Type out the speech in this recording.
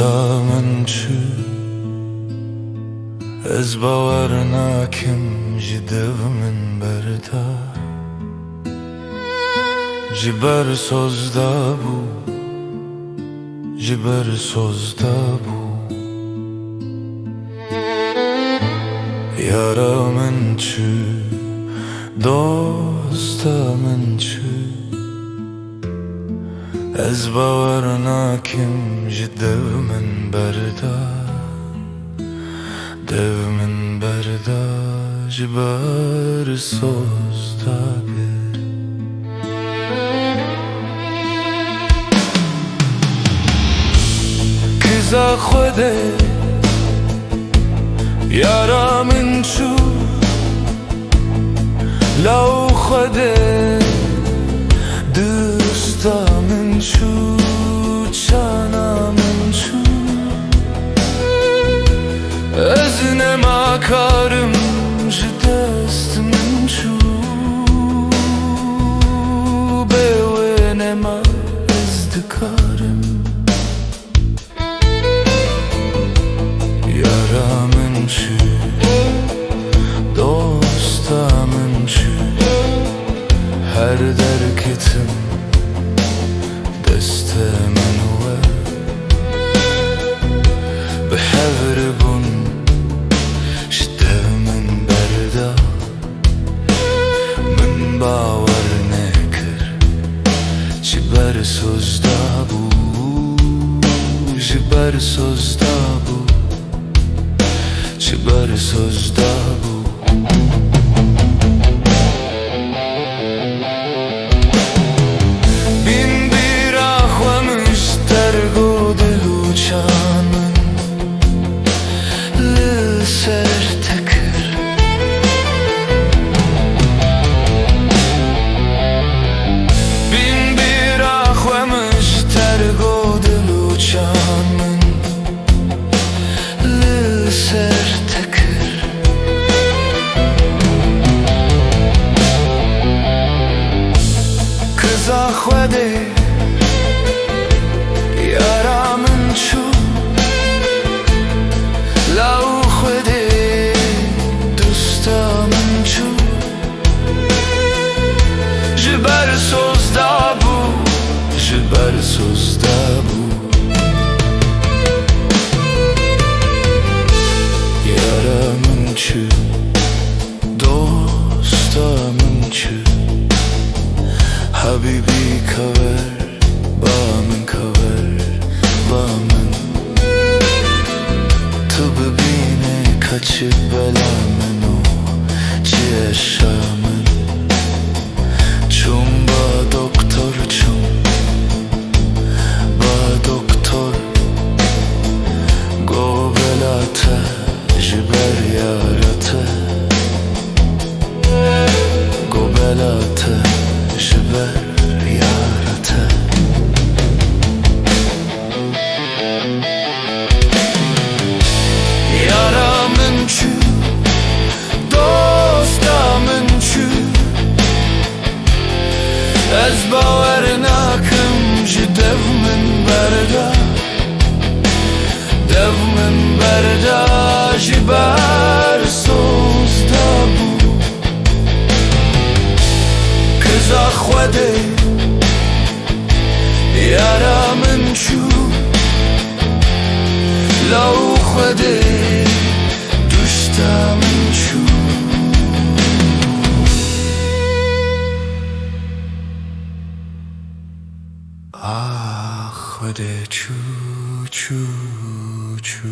دوستا من چی از باور ناکم جدو من بردا جبر سوزدا بو جبر سوزدا بو یارا من چی دوستا من چی از باور ناکم جدو من بردا دو من بردا جبر سوزدا بی کزا خوده یارا من چو لو خوده دوستا من چو چانا من چو از نما کارم جدست من چو به نما از دکارم یارا من چی دوستا من چی هر درکتم دست منوه به حور بون شده من بردا من باور نکر چی بر سوزدا بو چی بر سوزدا بو چی بر سوزدا بو خوده یارا من چو لو خوده دوستا من چو جبر سوزدا بو جبر سوزدا بو یارا من چو دوستا من چو حبیبی کور با من کور با من تو ببینه کچ بلا منو چی اشامن چون با دکتر چون با دکتر گو بلاته جبر یارته گو بلاته جبر یارته یارا من چو دوستا من چو از باور ناکم جدو من بردا دو من بردا جبر سوزدا بو کزا خوده یارا من چو لو خوده دوستا من چو خوده چو چو چو